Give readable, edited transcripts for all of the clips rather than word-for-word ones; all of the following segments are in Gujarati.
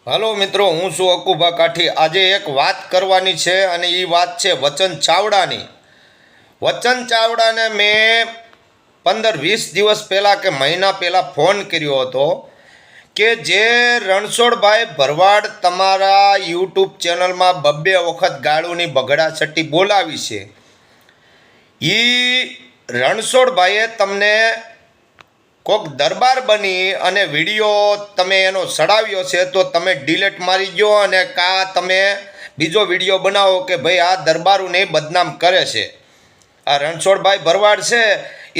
હાલો મિત્રો, હું છું અકુભા કાઠી। આજે એક વાત કરવાની છે અને એ વાત છે વચન ચાવડાની। વચન ચાવડાને મેં 15-20 દિવસ પહેલાં કે મહિના પહેલાં ફોન કર્યો હતો કે જે રણછોડભાઈ ભરવાડ તમારા યુટ્યુબ ચેનલમાં 2 વખત ગાળુની બગડા છટ્ટી બોલાવી છે। એ રણછોડભાઈએ તમને કોક દરબાર બની અને વિડીયો તમે એનો ચડાવ્યો છે તો તમે ડિલેટ મારી ગયો અને કા તમે બીજો વિડીયો બનાવો કે ભાઈ આ દરબારોને બદનામ કરે છે। આ રણછોડભાઈ ભરવાડ છે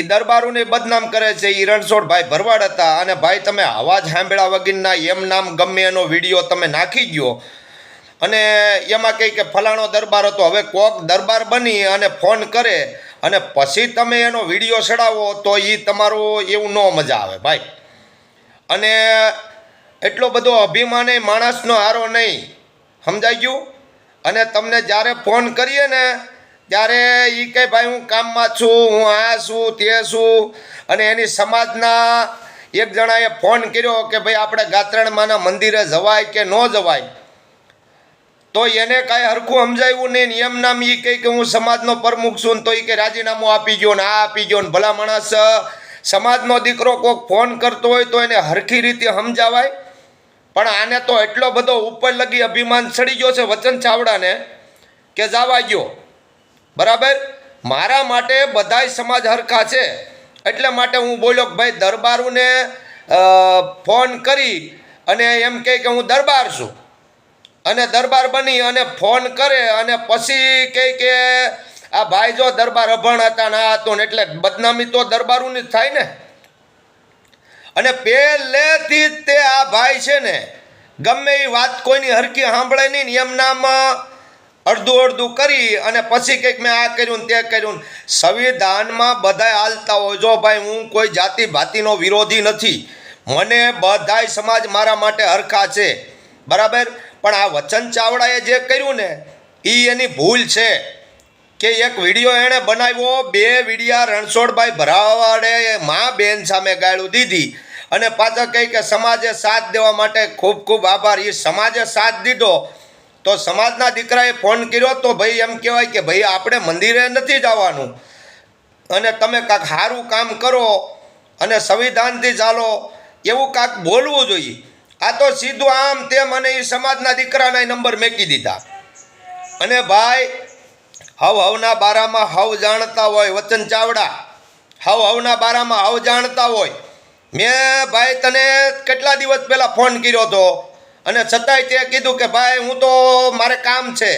એ દરબારોને બદનામ કરે છે। એ રણછોડભાઈ ભરવાડ હતા અને ભાઈ તમે અવાજ સાંભળ્યા વગરના એમ નામ ગમે એનો વિડીયો તમે નાખી ગયો અને એમાં કહે કે ફલાણો દરબાર હતો। હવે કોક દરબાર બની અને ફોન કરે અને પછી તમે એનો વિડીયો ચડાવો તો એ તમારું એવું ન મજા આવે ભાઈ। અને એટલો બધો અભિમાન એ માણસનો હારો નહીં, સમજાઈ ગયું। અને તમને જ્યારે ફોન કરીએ ને ત્યારે એ કહે ભાઈ હું કામમાં છું, હું આ છું તે છું। અને એની સમાજના એક જણાએ ફોન કર્યો કે ભાઈ આપણે ગાત્રણમાના મંદિરે જવાય કે ન જવાય, તો એને કાંઈ હરખું સમજાવ્યું નહીં ને એમ નામ એ કહે કે હું સમાજનો પ્રમુખ છું ને તો એ કે રાજીનામું આપી ગયો ને આ આપી ગયો ને। ભલા માણસ સમાજનો દીકરો કોઈક ફોન કરતો હોય તો એને હરખી રીતે સમજાવાય, પણ આને તો એટલો બધો ઉપર લગી અભિમાન ચડી ગયો છે વચન ચાવડાને કે જવા ગયો। બરાબર, મારા માટે બધાય સમાજ હરખા છે એટલે માટે હું બોલ્યો કે ભાઈ દરબારોને ફોન કરી અને એમ કહે કે હું દરબાર છું અને દરબાર બની અને ફોન કરે અને પછી કહે કે આ ભાઈ જો દરબાર અભણ હતા ને આ હતું ને, એટલે બદનામી તો દરબારોની જ થાય ને। અને પહેલેથી જ તે આ ભાઈ છે ને ગમે એ વાત કોઈની હરખી સાંભળે નહીં ને એમ નામ અડધું અડધું કરી અને પછી કંઈક મેં આ કર્યું ને તે કર્યું ને। સંવિધાનમાં બધાય હાલતા હોય, જો ભાઈ હું કોઈ જાતિ ભાતિનો વિરોધી નથી, મને બધાય સમાજ મારા માટે હરખા છે, બરાબર। પણ આ વચન ચાવડાએ જે કર્યું ને એ એની ભૂલ છે કે એક વિડીયો એણે બનાવ્યો, 2 વિડીયા રણછોડભાઈ ભરવાડે મા બેન સામે ગાળું દીધી અને પાછા કહી કે સમાજે સાથ દેવા માટે ખૂબ ખૂબ આભાર। એ સમાજે સાથ દીધો તો સમાજના દીકરાએ ફોન કર્યો તો ભાઈ એમ કહેવાય કે ભાઈ આપણે મંદિરે નથી જવાનું અને તમે કાંઈક સારું કામ કરો અને સંવિધાનથી ચાલો એવું કાંઈક બોલવું જોઈએ। આ તો સીધું આમ તેમ અને એ સમાજના દીકરાના નંબર મેકી દીધા। અને ભાઈ હવના બારામાં હવ જાણતા હોય વચન ચાવડા, હવના બારામાં હવ જાણતા હોય। મેં ભાઈ તને કેટલા દિવસ પહેલાં ફોન કર્યો હતો અને છતાંય તે કીધું કે ભાઈ હું તો મારે કામ છે,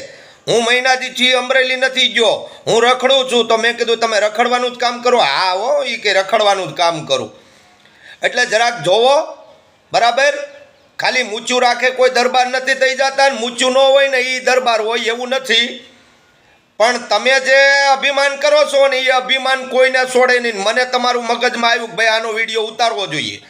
હું મહિનાથી અમરેલી નથી ગયો, હું રખડું છું। તો મેં કીધું તમે રખડવાનું જ કામ કરો? હા હો, એ કે રખડવાનું જ કામ કરું। એટલે જરાક જોવો, બરાબર। ખાલી મૂચું રાખે કોઈ દરબાર નથી થઈ જતા ને મૂચું ન હોય ને એ દરબાર હોય એવું નથી। પણ તમે જે અભિમાન કરો છો ને એ અભિમાન કોઈને છોડે નહીં। મને તમારું મગજમાં આવ્યું કે ભાઈ આનો વિડીયો ઉતારવો જોઈએ।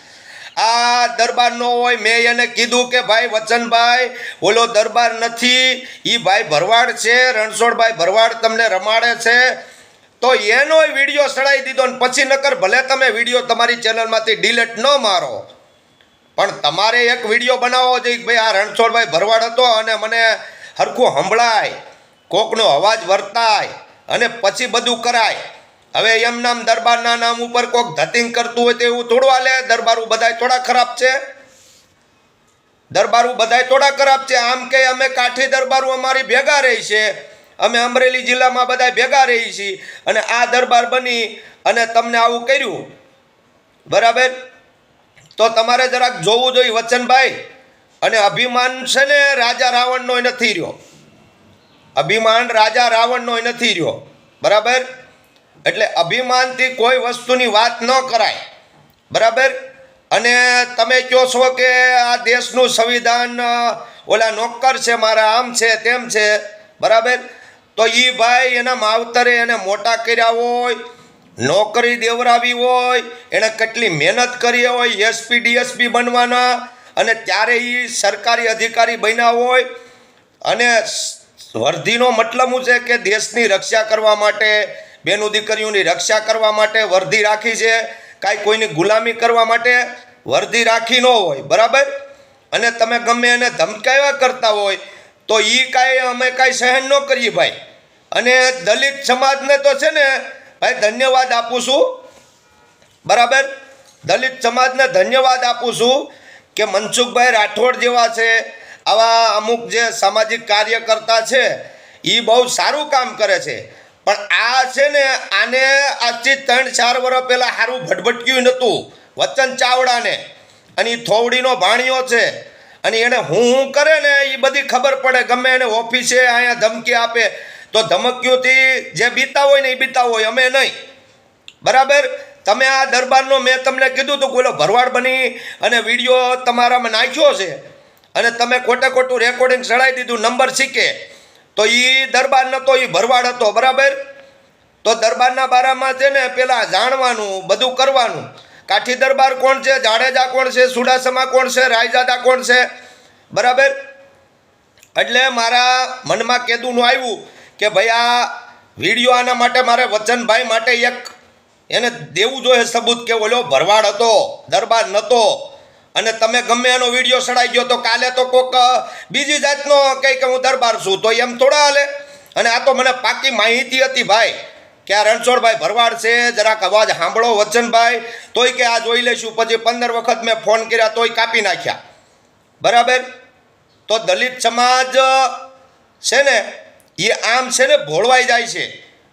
આ દરબાર ન હોય, મેં એને કીધું કે ભાઈ વચનભાઈ ઓલો દરબાર નથી, એ ભાઈ ભરવાડ છે, રણછોડભાઈ ભરવાડ તમને રમાડે છે, તો એનો વિડીયો ચડાવી દીધો ને પછી નકર ભલે તમે વિડીયો તમારી ચેનલમાંથી ડિલીટ ન મારો, પણ તમારે એક વિડીયો બનાવવો જોઈએ કે ભાઈ આ રણછોડભાઈ ભરવાડ હતો અને મને હરખું સંભળાય, કોકનો અવાજ વર્તાય અને પછી બધું કરાય। હવે એમ નામ દરબારના નામ ઉપર કોક ધતિંગ કરતું હોય તો એવું થોડું હાલે? દરબારું બધાય થોડા ખરાબ છે? દરબારું બધાય થોડા ખરાબ છે? આમ કે અમે કાઠી દરબારું અમારી ભેગા રહી છે, અમે અમરેલી જિલ્લામાં બધાય ભેગા રહી છીએ અને આ દરબાર બની અને તમને આવું કર્યું, બરાબર। તો તમારે જરાક જોવું જોઈએ વચનભાઈ। અને અભિમાન છે ને રાજા રાવણનો નથી રહ્યો, અભિમાન રાજા રાવણનો નથી રહ્યો, બરાબર। એટલે અભિમાનથી કોઈ વસ્તુની વાત ન કરાય, બરાબર। અને તમે કહો છો કે આ દેશનું સંવિધાન ઓલા નોકર છે મારા, આમ છે તેમ છે, બરાબર। તો એ ભાઈ એના માવતરે એને મોટા કર્યા હોય, નોકરી દેવરાવી હોય, એણે કેટલી મહેનત કરી હોય એસપી ડીએસપી બનવાના, અને ત્યારે એ સરકારી અધિકારી બન્યા હોય અને વર્ધીનો મતલબ શું છે કે દેશની રક્ષા કરવા માટે, બેનો દીકરીઓની રક્ષા કરવા માટે વર્ધી રાખી છે, કાંઈ કોઈની ગુલામી કરવા માટે વર્ધી રાખી ન હોય, બરાબર। અને તમે ગમે એને ધમકાવ્યા કરતા હોય તો એ કાંઈ અમે કાંઈ સહન ન કરીએ ભાઈ. અને દલિત સમાજને તો છે ને ભાઈ ધન્યવાદ આપું છું, બરાબર. દલિત સમાજને ધન્યવાદ આપું છું કે મનસુખભાઈ રાઠોડ જેવા છે, આવા અમુક જે સામાજિક કાર્યકર્તા છે એ બહુ સારું કામ કરે છે. પણ આ છે ને આને આજથી 3-4 વર્ષ પહેલાં સારું ભટભટક્યું નહોતું વચન ચાવડાને, અને એ થોવડીનો ભાણિયો છે. અને એને હું કરે ને એ બધી ખબર પડે. ગમે એને ઓફિસે અહીંયા ધમકી આપે તો ધમકીઓથી જે બીતા હોય ને એ બીતા હોય, અમે નહીં, બરાબર. તમે આ દરબારનો મેં તમને કીધું હતું બોલો ભરવાડ બની અને વિડીયો તમારામાં નાખ્યો છે અને તમે ખોટે ખોટું રેકોર્ડિંગ ચડાવી દીધું નંબર શીખે, તો એ દરબાર નહોતો, એ ભરવાડ હતો, બરાબર. તો દરબારના બારામાં છે ને પેલા જાણવાનું, બધું કરવાનું. કાઠી દરબાર કોણ છે, જાડેજા કોણ છે, સુડાસમા કોણ છે, રાયજાદા કોણ છે, બરાબર. એટલે મારા મનમાં કેદુનું આવ્યું કે ભાઈ આ વિડીયો આના માટે મારે વચનભાઈ માટે એક એને દેવું જોઈએ સબૂત કે ઓલો ભરવાડ હતો, દરબાર નહોતો. અને તમે ગમે એનો વિડીયો ચડાઈ ગયો તો કાલે તો કોક બીજી જાતનો કંઈ કે હું દરબાર છું, તો એમ થોડા હાલે. અને આ તો મને પાકી માહિતી હતી ભાઈ કે આ રણછોડભાઈ ભરવાડ છે, જરાક અવાજ સાંભળો વચનભાઈ. તોય કે આ જોઈ લઈશું. પછી 15 વખત મેં ફોન કર્યા તોય કાપી નાખ્યા, બરાબર. તો દલિત સમાજ છે ને એ આમ છે ને ભોળવાઈ જાય છે.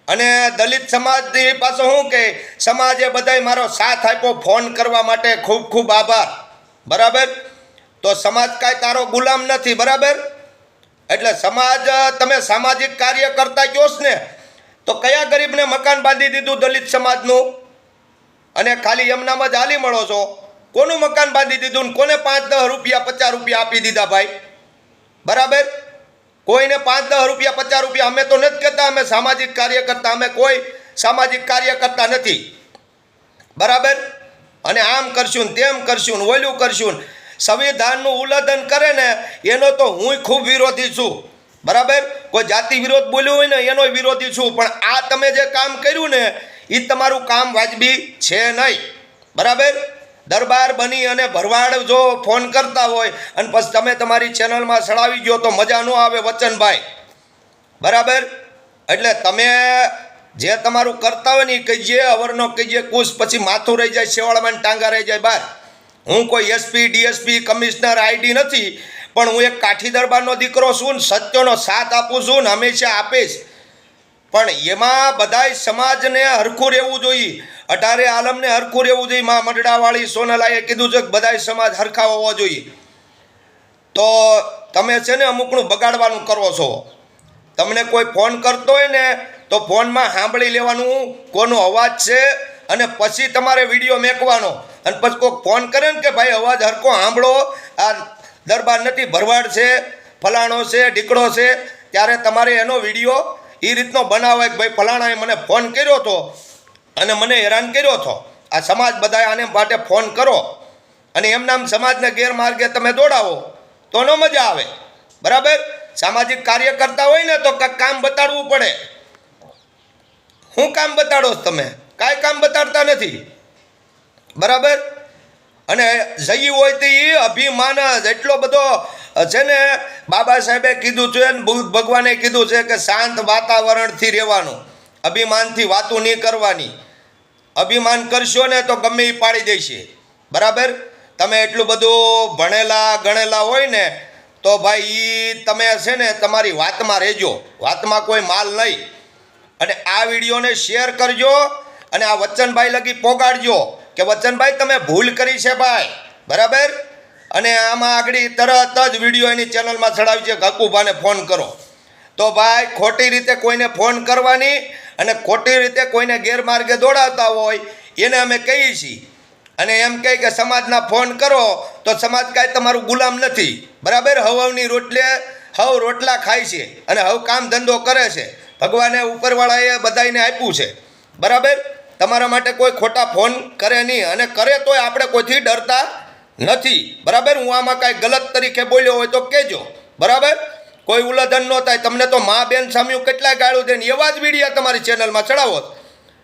અને દલિત સમાજની પાછો શું કે સમાજે બધાય મારો સાથ આપ્યો ફોન કરવા માટે, ખૂબ ખૂબ આભાર, બરાબર. તો સમાજ કાંઈ તારો ગુલામ નથી, બરાબર. એટલે સમાજ તમે સામાજિક કાર્ય કરતા કહો ને તો કયા ગરીબને મકાન બાંધી દીધું દલિત સમાજનું? અને ખાલી એમનામાં જ હાલી મળો છો. કોનું મકાન બાંધી દીધું ને કોને 5-10 રૂપિયા 50 રૂપિયા આપી દીધા ભાઈ, બરાબર. કોઈને 5-10 રૂપિયા 50 રૂપિયા. અમે તો નથી કહેતા અમે સામાજિક કાર્ય કરતા, અમે કોઈ સામાજિક કાર્ય કરતા નથી, બરાબર. અને આમ કરશું ને તેમ કરશું ને ઓલું કરશું ને સંવિધાનનું ઉલ્લંઘન કરે ને એનો તો હું ખૂબ વિરોધી છું, બરાબર. કોઈ જાતિ વિરોધ બોલ્યું હોય ને એનો વિરોધી છું. પણ આ તમે જે કામ કર્યું ને એ તમારું કામ વાજબી છે નહીં, બરાબર. દરબાર બની અને ભરવાડ જો ફોન કરતા હોય અને પછી તમે તમારી ચેનલમાં ચડાવી ગયો તો મજા ન આવે વચનભાઈ, બરાબર. એટલે તમે જે તમારું કરતા હોય ને એ કહીએ, અવરનો કહીએ કુશ, પછી માથું રહી જાય શેવાળમાં ટાંગા રહી જાય બહાર. હું કોઈ SP DSP કમિશનર ID નથી, પણ હું એક કાઠી દરબારનો દીકરો છું ને સત્યનો સાથ આપું છું ને હંમેશા આપીશ. પણ એમાં બધાય સમાજને હરખું રહેવું જોઈએ, 18 આલમને હરખું રહેવું જોઈએ. માં મરડાવાળી સોનલાએ કીધું છે કે બધાય સમાજ હરખા હોવા જોઈએ. તો તમે છે ને અમુકનું બગાડવાનું કરો છો. તમને કોઈ ફોન કરતો હોય ને તો ફોનમાં સાંભળી લેવાનું કોનો અવાજ છે અને પછી તમારે વિડીયો મેકવાનો. અને પછી કોઈ ફોન કરે ને કે ભાઈ અવાજ હરખો સાંભળો, આ દરબાર નથી ભરવાડ છે, ફલાણો છે, ઢીકડો છે, ત્યારે તમારે એનો વિડીયો એ રીતનો બનાવે કે ભાઈ ફલાણાએ મને ફોન કર્યો હતો અને મને હેરાન કર્યો હતો. આ સમાજ બધા આને માટે ફોન કરો અને એમના સમાજને ગેરમાર્ગે તમે દોડાવો તો ન મજા આવે, બરાબર. સામાજિક કાર્ય કરતા હોય ને તો કાંઈક કામ બતાડવું પડે. શું કામ બતાડો તમે? કાંઈ કામ બતાડતા નથી, બરાબર. અને જઈ હોય તો એ અભિમાન જ એટલો બધો છે ને. બાબા સાહેબે કીધું છે ને બુદ્ધ ભગવાને કીધું છે કે શાંત વાતાવરણથી રહેવાનું, અભિમાનથી વાતું નહીં કરવાની. અભિમાન કરશો ને તો ગમે એ પાડી દેશે, બરાબર. તમે એટલું બધું ભણેલા ગણેલા હોય ને તો ભાઈ એ તમે છે ને તમારી વાતમાં રહેજો, વાતમાં કોઈ માલ નહીં. અને આ વિડીયોને શેર કરજો અને આ વચનભાઈ લગી પોગાડજો કે વચનભાઈ તમે ભૂલ કરી છે ભાઈ, બરાબર. અને આમાં આગળ તરત જ વિડીયો એની ચેનલમાં ચડાવી છે, હકુભાને ફોન કરો. તો ભાઈ ખોટી રીતે કોઈને ફોન કરવાની અને ખોટી રીતે કોઈને ગેરમાર્ગે દોડાવતા હોય એને અમે કહીએ છીએ. અને એમ કહે કે સમાજના ફોન કરો તો સમાજ કાંઈ તમારું ગુલામ નથી, બરાબર. હવની રોટલે હવ રોટલા ખાય છે અને હવ કામ ધંધો કરે છે. ભગવાને ઉપરવાળાએ બધાને આપ્યું છે, બરાબર. તમારા માટે કોઈ ખોટા ફોન કરે નહીં, અને કરે તોય આપણે કોઈથી ડરતા નથી, બરાબર. હું આમાં કાંઈ ગલત તરીકે બોલ્યો હોય તો કહેજો, બરાબર. કોઈ ઉલ્લંઘન ન થાય. તમને તો મા બેન સામ્યું કેટલાય ગાળું દે ને એવા જ વિડીયા તમારી ચેનલમાં ચડાવો.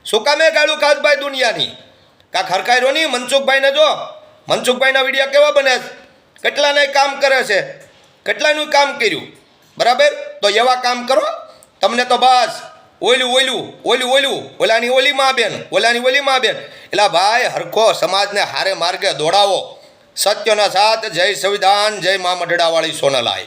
શું કામે ગાળું ખાસ ભાઈ દુનિયાની? કાંક હરખાયરો નહીં. મનસુખભાઈને જો, મનસુખભાઈના વિડીયા કેવા બને કેટલાનાય કામ કરે છે, કેટલાનું કામ કર્યું, બરાબર? તો એવા કામ કરો. તમને તો બસ ઓલાની ઓલીમાં બેન, ઓલાની ઓલીમાં બેન. એટલે ભાઈ હરખો સમાજને હારે માર્ગે દોડાવો. સત્યના સાથ. જય સંવિધાન, જય મા મઢડાવાળી સોનલાય.